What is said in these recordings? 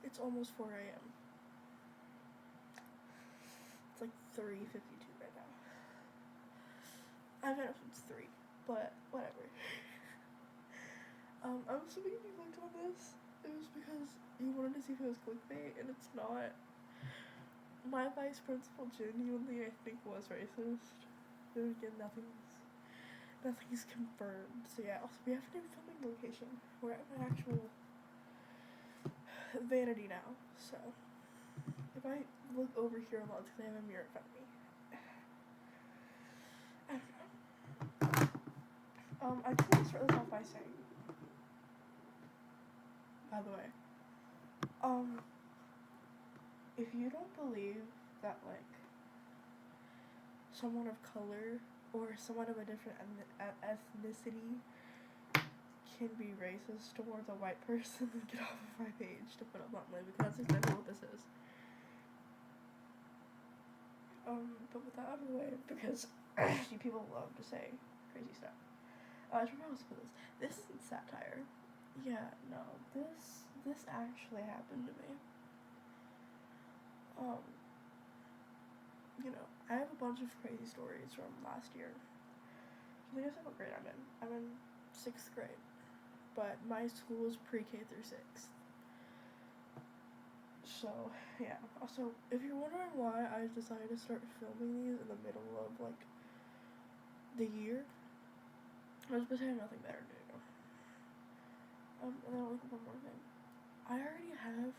It's almost 4 a.m. It's like 3:52 right now. I've been up since 3, but whatever. I'm assuming you clicked on this. It was because you wanted to see if it was clickbait, and it's not. My vice principal genuinely, I think, was racist. But again, nothing's confirmed. So yeah, also we have a new filming location. We're at my actual vanity now. So if I look over here a lot, it's because I have a mirror in front of me. I just want to start this off by saying, by the way, if you don't believe that, like, someone of color or someone of a different ethnicity can be racist towards a white person, get off of my page, to put it bluntly, because that's exactly what this is. But with that out of the way, because people love to say crazy stuff. I should probably put this. This isn't satire. Yeah, no, this actually happened to me. You know, I have a bunch of crazy stories from last year. So guess what grade I'm in. I'm in 6th grade. But my school is pre-K through 6th. So, yeah. Also, if you're wondering why I decided to start filming these in the middle of, like, the year, I was because I have nothing better to do. And then I'll look at one more thing. I already have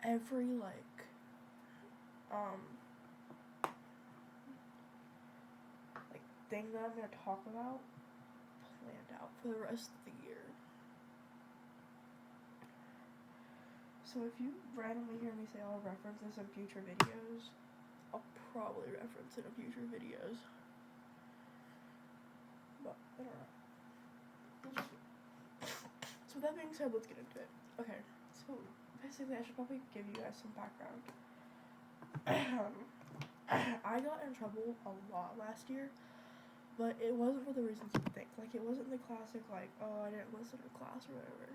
every, like, thing that I'm gonna talk about planned out for the rest of the year. So if you randomly hear me say I'll reference this in future videos, I'll probably reference it in future videos. But I don't know. So with that being said, let's get into it. Okay, so basically I should probably give you guys some background. I got in trouble a lot last year, but it wasn't for the reasons you think. Like, it wasn't the classic, like, oh, I didn't listen to class or whatever.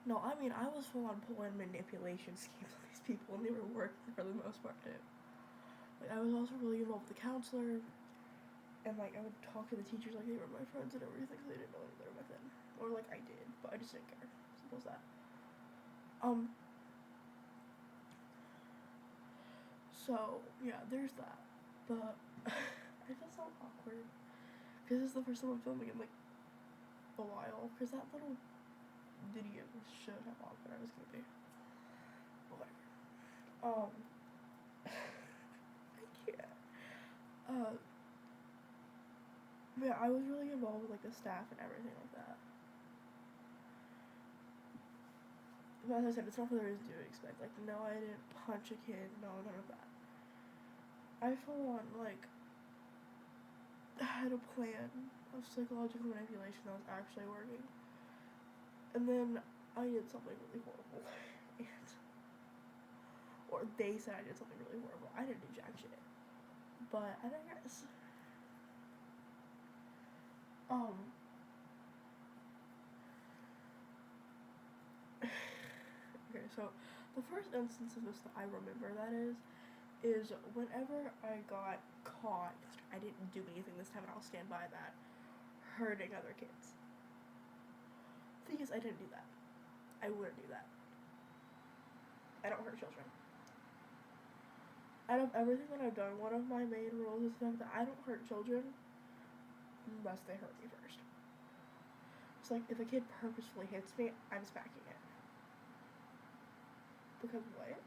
No, I mean, I was full on pulling manipulation schemes on these people, and they were working for the most part, too. Like, I was also really involved with the counselor, and, like, I would talk to the teachers like they were my friends and everything, because they didn't know any better back then. Or, like, I did, but I just didn't care. Simple as that. So, yeah, there's that. But I feel so awkward. Because this is the first time I'm filming in, like, a while. Because that little video showed how awkward I was going to be. Whatever. I can't. Yeah, I was really involved with, like, the staff and everything like that. But as I said, it's not for the reasons you would expect. Like, no, I didn't punch a kid. No, none of that. I full on, like, had a plan of psychological manipulation that was actually working. And then I did something really horrible. Or they said I did something really horrible. I didn't do jack shit. But I digress. Okay, so the first instance of this that I remember that is whenever I got caught, I didn't do anything this time and I'll stand by that, hurting other kids. The thing is, I didn't do that. I wouldn't do that. I don't hurt children. Out of everything that I've done, one of my main rules is that I don't hurt children unless they hurt me first. It's like, if a kid purposefully hits me, I'm smacking it. Because what?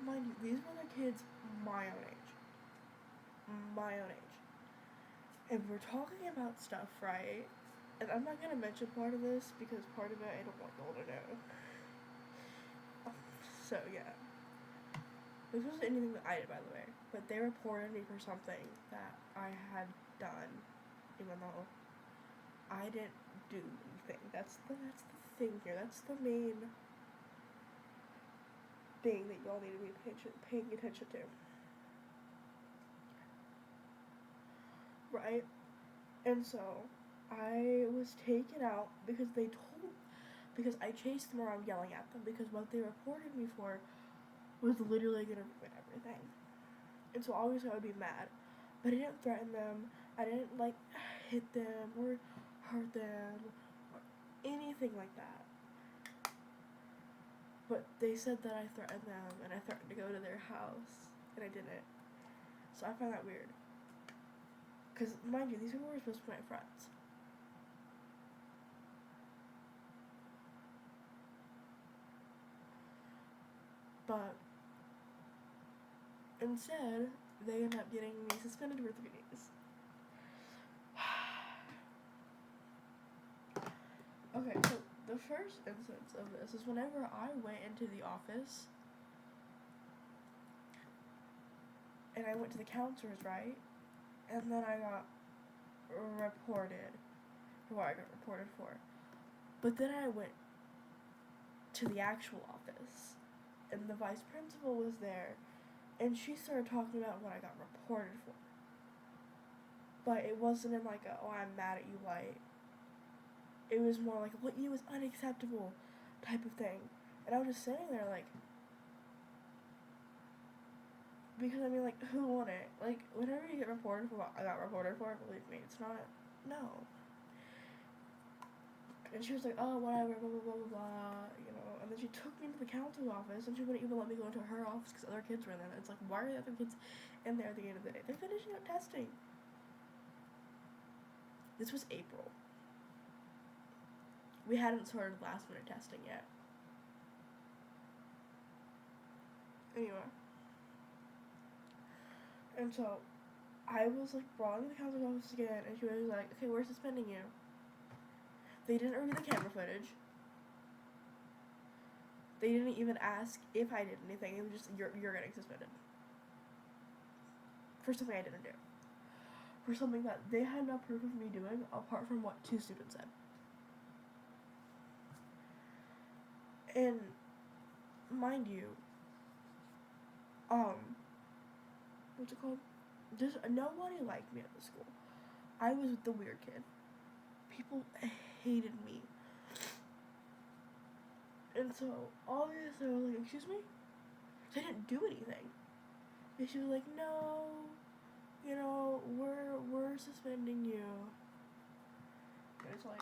Mind you, these were the kids my own age. My own age. And we're talking about stuff, right? And I'm not gonna mention part of this because part of it I don't want y'all to know. So yeah. This wasn't anything that I did, by the way. But they reported me for something that I had done, even though I didn't do anything. That's the thing here. That's the main thing that y'all need to be paying attention to. Right? And so I was taken out because I chased them around yelling at them because what they reported me for was literally gonna ruin everything. And so obviously I would be mad. But I didn't threaten them. I didn't like hit them or hurt them or anything like that. But they said that I threatened them and I threatened to go to their house and I didn't. So I find that weird. Because mind you, these people were supposed to be my friends. But instead, they end up getting me suspended for 3 days. Okay, so the first instance of this is whenever I went into the office and I went to the counselors, right? And then I got reported for what I got reported for. But then I went to the actual office and the vice principal was there and she started talking about what I got reported for. But it wasn't in like a, oh, I'm mad at you light. It was more like, what you was unacceptable type of thing. And I was just sitting there like, because I mean, like, who wouldn't? Like, whenever you get reported for what I got reported for, believe me, it's not, no. And she was like, oh, whatever, blah, blah, blah, blah, blah, you know. And then she took me to the counsel's office, and she wouldn't even let me go into her office because other kids were in there. It's like, why are the other kids in there at the end of the day? They're finishing up testing. This was April. We hadn't started last minute testing yet. Anyway. And so, I was like brought into the counsel's office again, and she was like, okay, we're suspending you. They didn't review the camera footage. They didn't even ask if I did anything. It was just, you're getting suspended. For something I didn't do. For something that they had no proof of me doing, apart from what 2 students said. And, mind you, what's it called? Just nobody liked me at the school. I was the weird kid. People hated me. And so, obviously, I was like, excuse me? So I didn't do anything. And she was like, no, you know, we're suspending you. And it's like,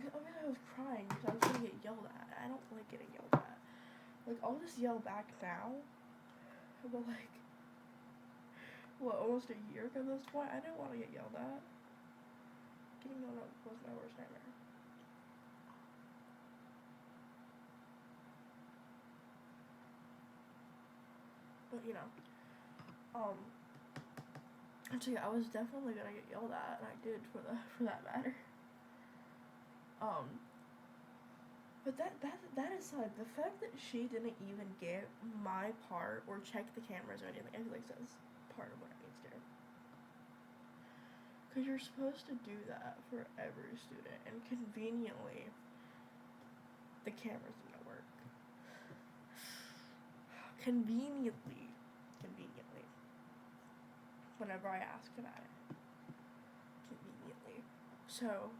obviously I was crying because I was gonna get yelled at. I don't like getting yelled at. Like, I'll just yell back now. But like, what, almost a year at this point? I didn't want to get yelled at. Getting yelled at was my worst nightmare. But, you know, and so yeah, I was definitely gonna get yelled at, and I did for that matter. But that aside, the fact that she didn't even get my part or check the cameras or anything, I feel like that's part of what it means to. Because you're supposed to do that for every student, and conveniently, the cameras didn't work. Conveniently. Whenever I asked about it. Conveniently. So,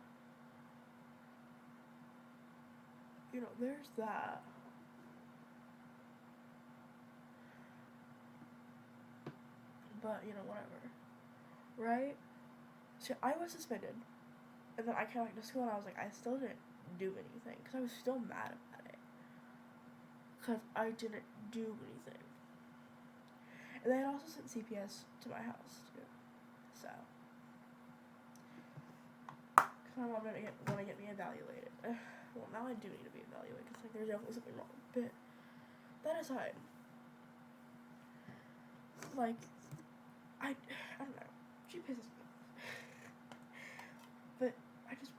you know, there's that. But, you know, whatever. Right? So, I was suspended. And then I came back to school and I was like, I still didn't do anything. Because I was still mad about it. Because I didn't do anything. And they had also sent CPS to my house, too. So. Because my mom didn't want to get me evaluated. Well, now I do need to be evaluated because like there's definitely something wrong. But that aside, like I don't know. She pisses me off. But I just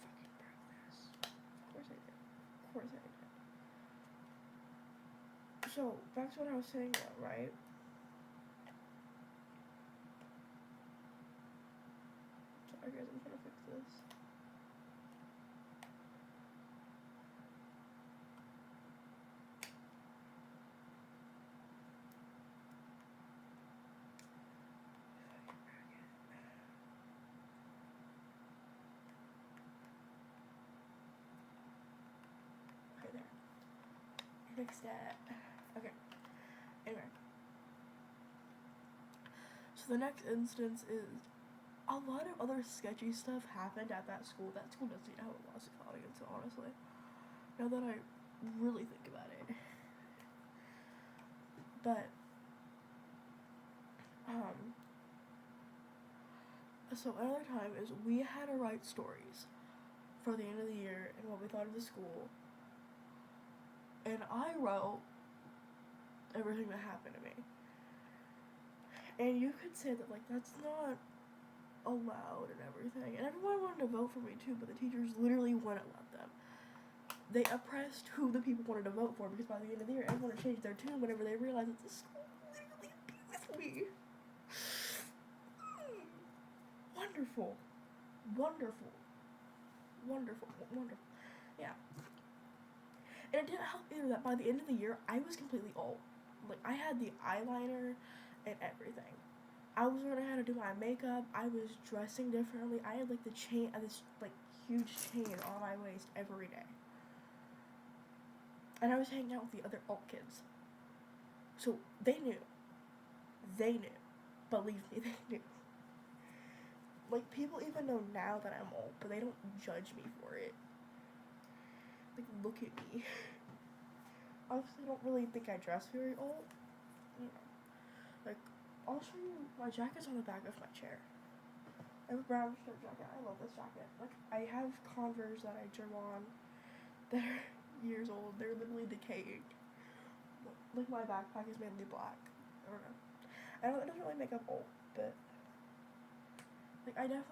fucking broke this. Of course I did. So back to what I was saying though, right? Sorry guys, I'm trying to fix this. fixed it. Okay. Anyway. So the next instance is a lot of other sketchy stuff happened at that school. That school doesn't even have a lawsuit filed against it, honestly. Now that I really think about it. But, so another time is we had to write stories for the end of the year and what we thought of the school. And I wrote everything that happened to me. And you could say that, like, that's not allowed and everything. And everyone wanted to vote for me too, but the teachers literally wouldn't let them. They oppressed who the people wanted to vote for because by the end of the year, everyone would change their tune whenever they realized that the school literally abused me. Wonderful. Wonderful. Wonderful. Wonderful. Yeah. And it didn't help either that by the end of the year, I was completely old. Like, I had the eyeliner and everything. I was learning how to do my makeup. I was dressing differently. I had, like, this, like, huge chain on my waist every day. And I was hanging out with the other alt kids. So, they knew. They knew. Believe me, they knew. Like, people even know now that I'm old, but they don't judge me for it. Like, look at me. Honestly, I don't really think I dress very old. You know. Like, I'll show you, my jacket's on the back of my chair. I have a brown shirt jacket. I love this jacket. Like, I have Converse that I drew on that are years old. They're literally decaying. Like, my backpack is mainly black. I don't know. It doesn't really make up old, but like, I don't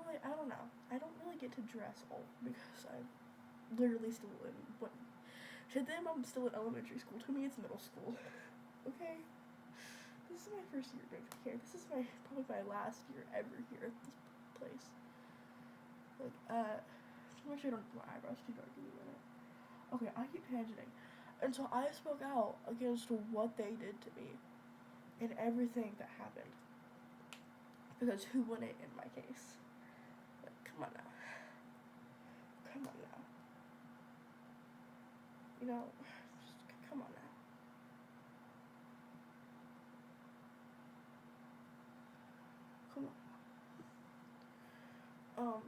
know. I don't really get to dress old because I'm literally still in, what? To them, I'm still in elementary school. To me, it's middle school. Okay? This is my first year moving here. This is probably my last year ever here at this place. Like, I'm sure I don't do my eyebrows too dark in a minute. Okay, I keep tangenting. And so I spoke out against what they did to me and everything that happened. Because who wouldn't in my case? Like, come on now. Come on now. You know, just come on now. Come on.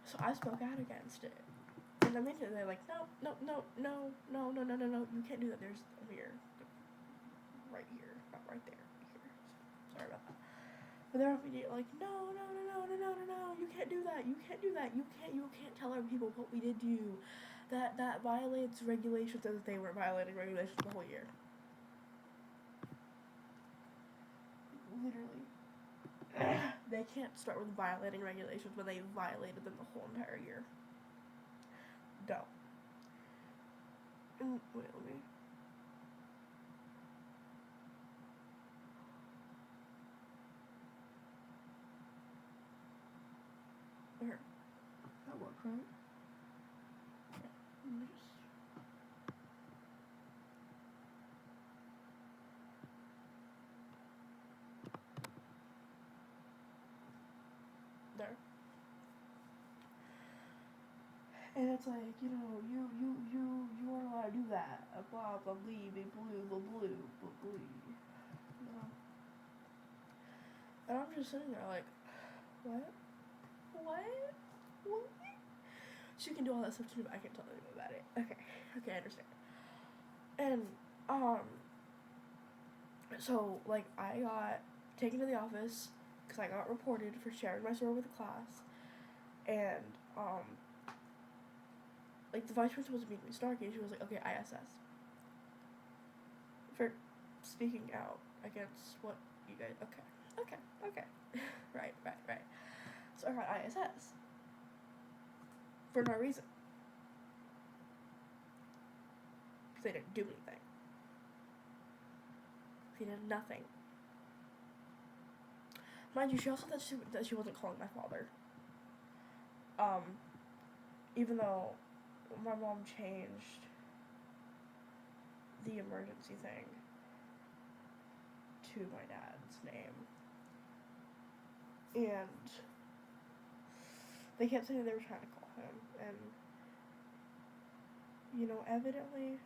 So I spoke out against it. And immediately they're like, no, you can't do that. There's a mirror. Right here. Not right there. Here. Sorry about that. But they're immediately like, no, you can't do that. You can't do that. You can't tell other people what we did to you. That violates regulations, as if they were violating regulations the whole year. Literally. They can't start with violating regulations when they violated them the whole entire year. No. And wait, let me. Here. That works, right? Yeah. Let me just. There. And it's like, you know, you aren't allowed to do that. Blah, blah, blue. You know? And I'm just sitting there like, what? She can do all that stuff too, but I can't tell anything about it. Okay, I understand. And, so, like, I got taken to the office because I got reported for sharing my story with the class. And, like, the vice principal was meeting me snarky, and she was like, okay, ISS. For speaking out against what you guys, okay. Right. So I got ISS. For no reason. Because they didn't do anything. They did nothing. Mind you, she also said that she wasn't calling my father. Even though my mom changed the emergency thing to my dad's name. And they kept saying they were trying to call him, and You know, evidently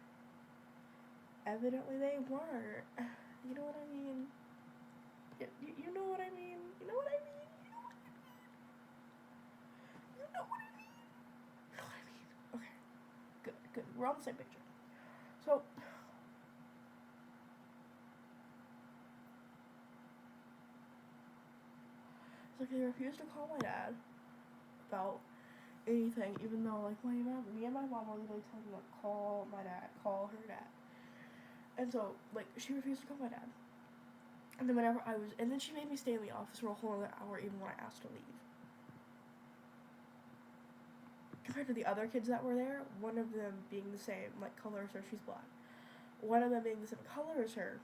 they weren't. You know what I mean? You know what I mean? You know what I mean? You know what I mean? You know what I mean? Okay, good. We're on the same picture. So, it's like they refused to call my dad about anything, even though like me and my mom were literally telling them like, call my dad, call her dad. And so like she refused to call my dad. And then and then she made me stay in the office for a whole other hour even when I asked to leave. Compared to the other kids that were there, one of them being the same like color as her, she's black. One of them being the same color as her,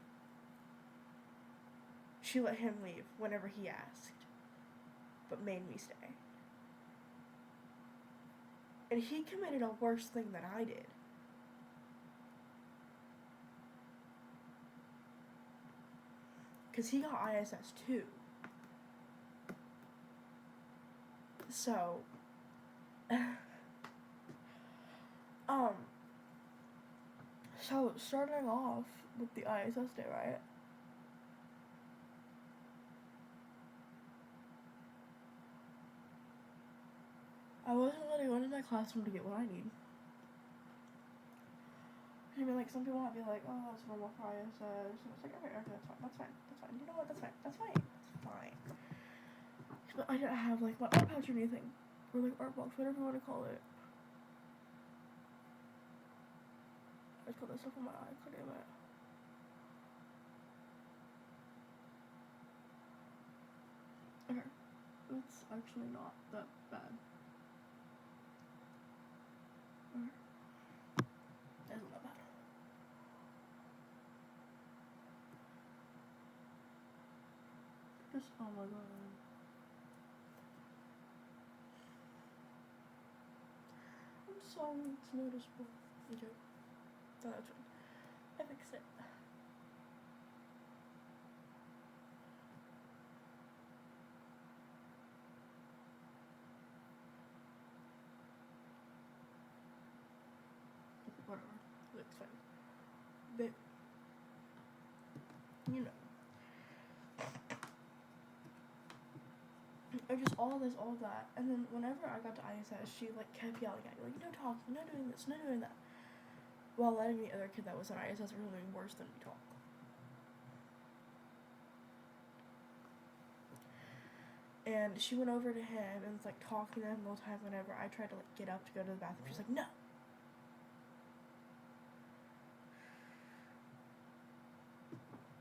she let him leave whenever he asked, but made me stay. And he committed a worse thing than I did. Because he got ISS too. So, so starting off with the ISS day, right? I wasn't letting go into my classroom to get what I need. I mean, like, some people might be like, oh, that's normal for ISS. And it's like, okay, that's fine. You know what, that's fine. But I didn't have, like, my art pouch or anything. Or, like, art box, whatever you want to call it. I just put that stuff on my eye, god damn it. Okay. It's actually not that bad. Okay. It isn't that bad. Just, oh my god. I'm sorry, it's noticeable. Okay. No, that's fine. I fixed it. Whatever. It's fine. But, you know. Or just all this, all that. And then whenever I got to ISS, she, like, kept yelling at me, like, no talking, no doing this, no doing that. While letting the other kid that was in ISS were doing worse than me talk. And she went over to him and was, like, talking to him the whole time whenever I tried to, like, get up to go to the bathroom. She's like, no.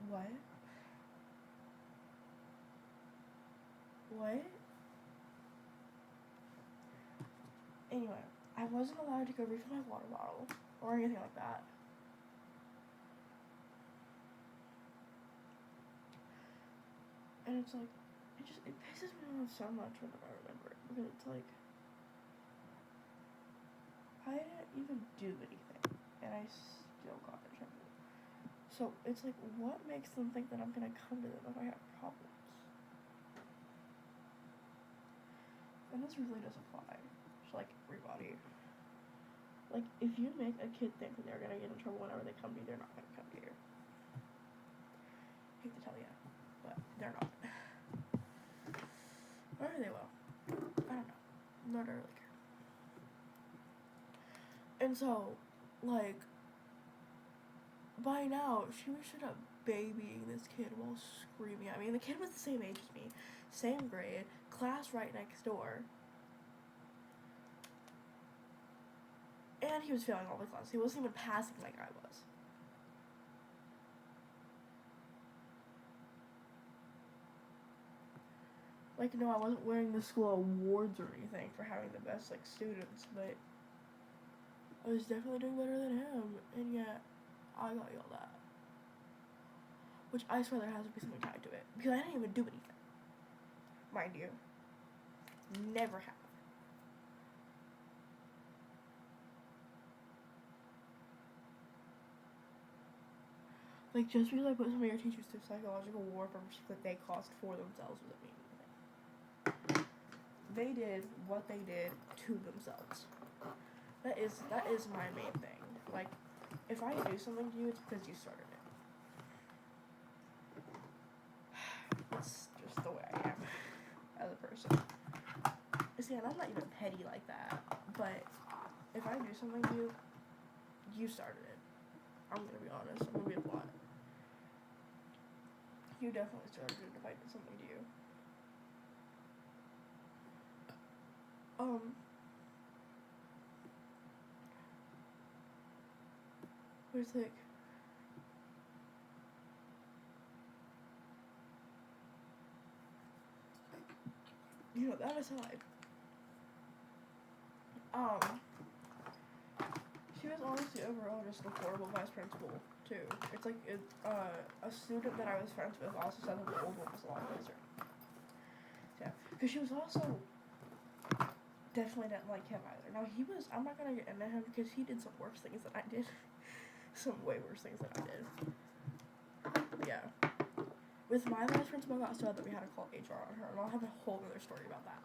What? Anyway, I wasn't allowed to go refill my water bottle or anything like that. And it's like, it pisses me off so much whenever I remember it. Because it's like, I didn't even do anything. And I still got in trouble. So it's like, what makes them think that I'm gonna come to them if I have problems? And this really does apply to, like, everybody. Like, if you make a kid think that they're gonna get in trouble whenever they come to you, they're not gonna come to you. I hate to tell you, but they're not. Or they will. I don't know. Not really care. And so, like, by now, she was straight up babying this kid while screaming at me. And the kid was the same age as me, same grade, class right next door. And he was failing all the classes. He wasn't even passing like I was. Like, no, I wasn't winning the school awards or anything for having the best, like, students, but I was definitely doing better than him, and yet I got yelled at. Which I swear there has to be something tied to it, because I didn't even do anything. Mind you. Never have. Like, just because I put some of your teachers through psychological warfare that they caused for themselves doesn't mean anything. They did what they did to themselves. That is my main thing. Like, if I do something to you, it's because you started it. It's just the way I am as a person. See, and I'm not even petty like that, but if I do something to you, you started it. I'm gonna be honest. I'm gonna be blunt. You definitely started it if I did something to you. Where's Nick? You know, that aside, she was honestly overall just a horrible vice principal, too. It's like, a student that I was friends with also said that the old one was a lot nicer. Yeah, because she was also definitely didn't like him either. Now, I'm not gonna get into him because he did some worse things than I did. Some way worse things than I did. But yeah. With my vice principal, I got so that we had to call HR on her, and I'll have a whole other story about that.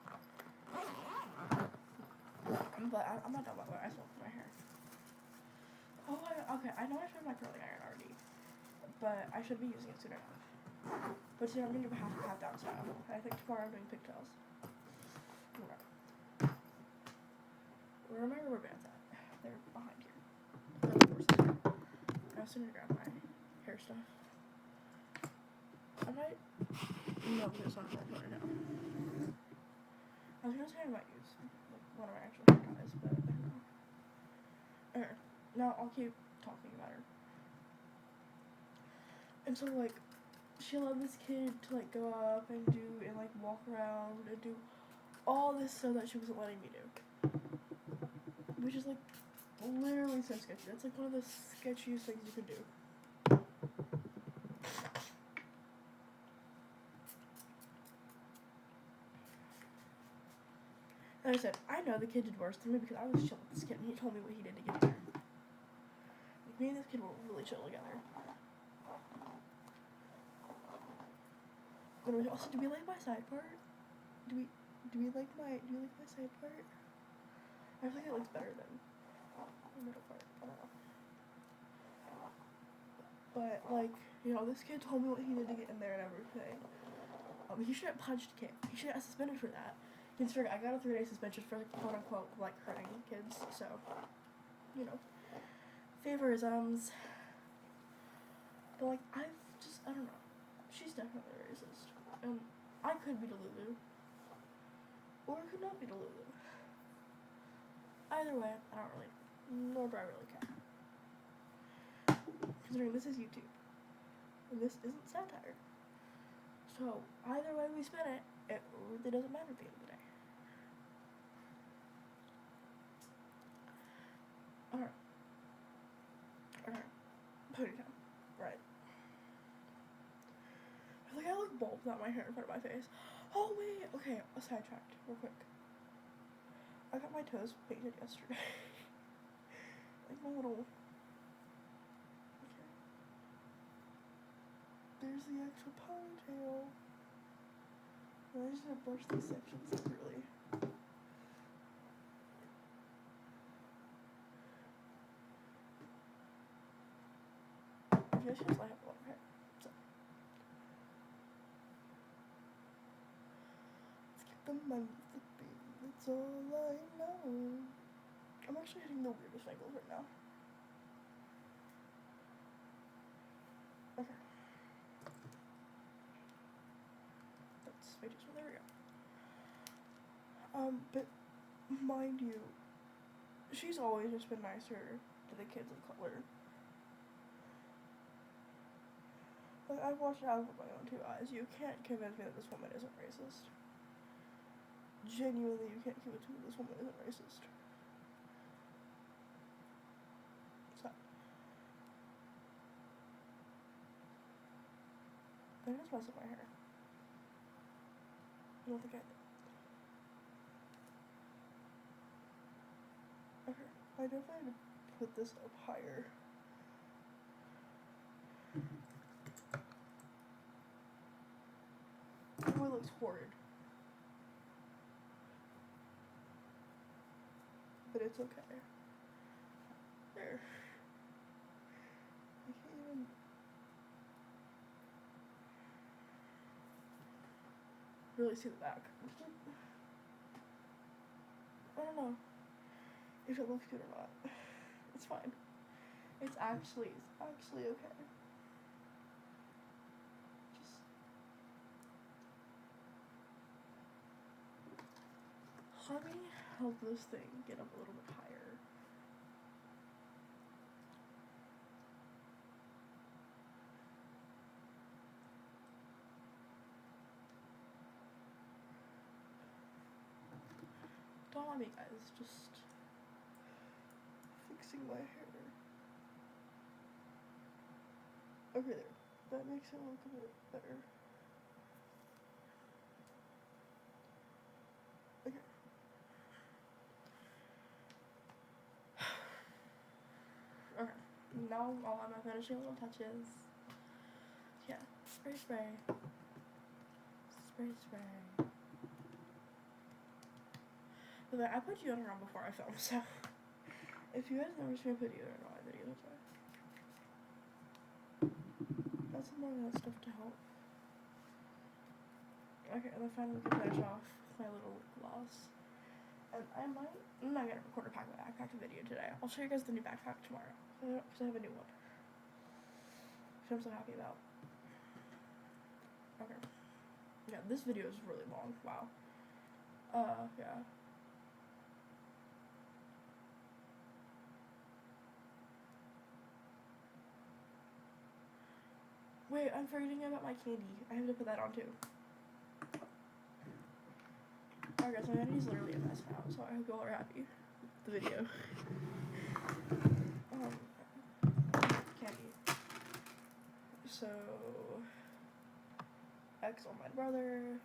But I'm not done about that. I still have my hair. Oh, okay. I know I tried my curling iron already, but I should be using it soon enough. But today I'm going to do half down style. I think tomorrow I'm doing pigtails. Okay. Where are my rubber bands at? They're behind here. I also need to grab my hair stuff. I might. No, it's not going to put it now. I was gonna say I might use one of my actual hair ties, but I don't know. Okay. Now I'll keep talking about her. And so like, she allowed this kid to like go up and like walk around and do all this stuff that she wasn't letting me do. Which is like literally so sketchy. That's like one of the sketchiest things you could do. And I said, I know the kid did worse than me because I was chill with this kid and he told me what he did to get there. Like, me and this kid were really chill together. But also, do we like my side part? Do you like my side part? I feel like it looks better than the middle part. I don't know. But like, you know, this kid told me what he did to get in there and everything. He shouldn't have punched a kid. He shouldn't have suspended for that. Considering I got a 3-day suspension for quote unquote like hurting kids, so you know. Favorisms. But like I don't know. She's definitely racist. And I could be Delulu. Or I could not be Delulu. Either way, I don't really, nor do I really care. Considering this is YouTube. And this isn't satire. So, either way we spin it, it really doesn't matter at the end of the day. Alright. Ponytail. Right. I feel like I look bald without my hair in front of my face. Oh wait, okay, a sidetracked, real quick. I got my toes painted yesterday. Like a little. Okay. There's the actual ponytail. I just need to brush these sections separately. Yes, I have a lot of hair. So. Let's get the money flipping. That's all I know. I'm actually hitting the weirdest angles right now. Okay. That's way too small. There we go. But mind you, she's always just been nicer to the kids of color. Like, I've watched it out with my own 2 eyes. You can't convince me that this woman isn't racist. Genuinely, you can't convince me that this woman isn't racist. So. I just messed up my hair. I don't think I did. Okay. I definitely need to put this up higher. Oh, it looks horrid. But it's okay. really see the back. I don't know if it looks good or not. It's fine. It's actually okay. Just let me help this thing get up a little bit higher. Don't mind me, guys. Just fixing my hair. Okay, there. That makes it look a bit better. Okay. Okay. Now all I'm finishing little touches. Yeah. Spray. Spray. But I put deodorant on before I filmed, so if you guys never seen me put deodorant on my videos, that's some more of that stuff to help. Okay, and then finally we can finish off with my little lip gloss. And I'm not gonna record a backpack video today. I'll show you guys the new backpack tomorrow, because I have a new one, which I'm so happy about. Okay. Yeah, this video is really long. Wow. Yeah. Wait, I'm forgetting about my candy. I have to put that on too. Alright guys, my candy's literally a mess now, so I hope you all are happy with the video. Candy. So, X on my brother,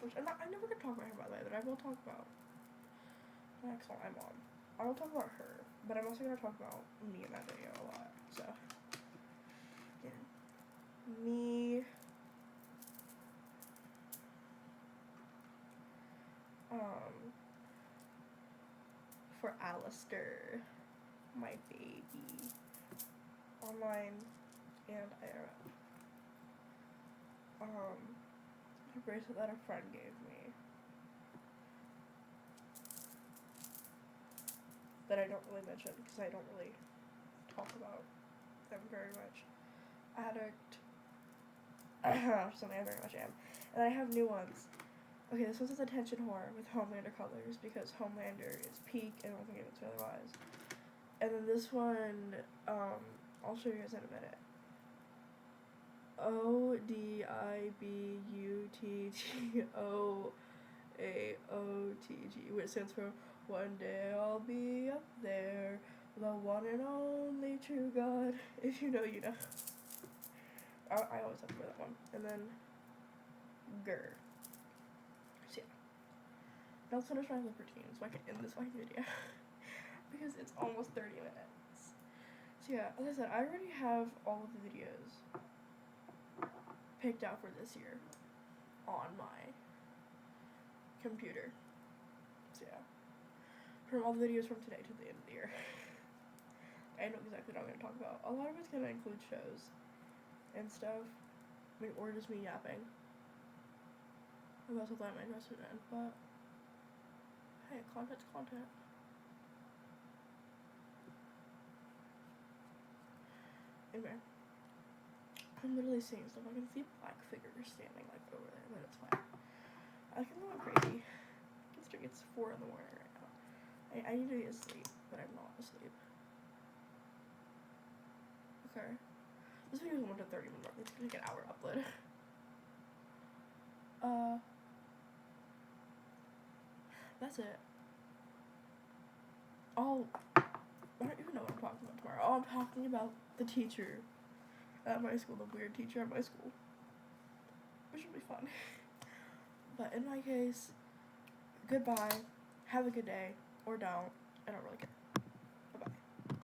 which I'm never gonna talk about him by the way, but I will talk about X on my mom. I will talk about her, but I'm also gonna talk about me in that video a lot, so. Yeah. Me. For Alistair, my baby, online and IRL. A bracelet that a friend gave me that I don't really mention because I don't really talk about them very much. Addict, something I very much am. And I have new ones. Okay, this one's Attention Whore with Homelander colors because Homelander is peak and I don't think it's otherwise. And then this one, I'll show you guys in a minute. ODIBUTTOAOTG, which stands for One Day I'll Be Up There, the one and only true God. If you know, you know. I always have to wear that one. And then Grr. So yeah. Now let's finish my lip routine so I can end this fucking video. Because it's almost 30 minutes. So yeah, as I said, I already have all of the videos picked out for this year on my computer. So yeah. From all the videos from today to the end of the year. I know exactly what I'm going to talk about. A lot of it's going to include shows and stuff. I mean, or just me yapping about something I'm interested in, but hey, content's content. Anyway, I'm literally seeing stuff. I can see black figures standing like over there, but it's fine. I can go crazy. Considering it's 4 in the morning right now. I need to be asleep, but I'm not asleep. Okay. This video is 1 to 30 minutes. It's gonna take an hour upload. That's it. Oh, I don't even know what I'm talking about tomorrow. Oh, I'm talking about the teacher at my school, the weird teacher at my school, which will be fun. But in my case, goodbye, have a good day, or don't, I don't really care.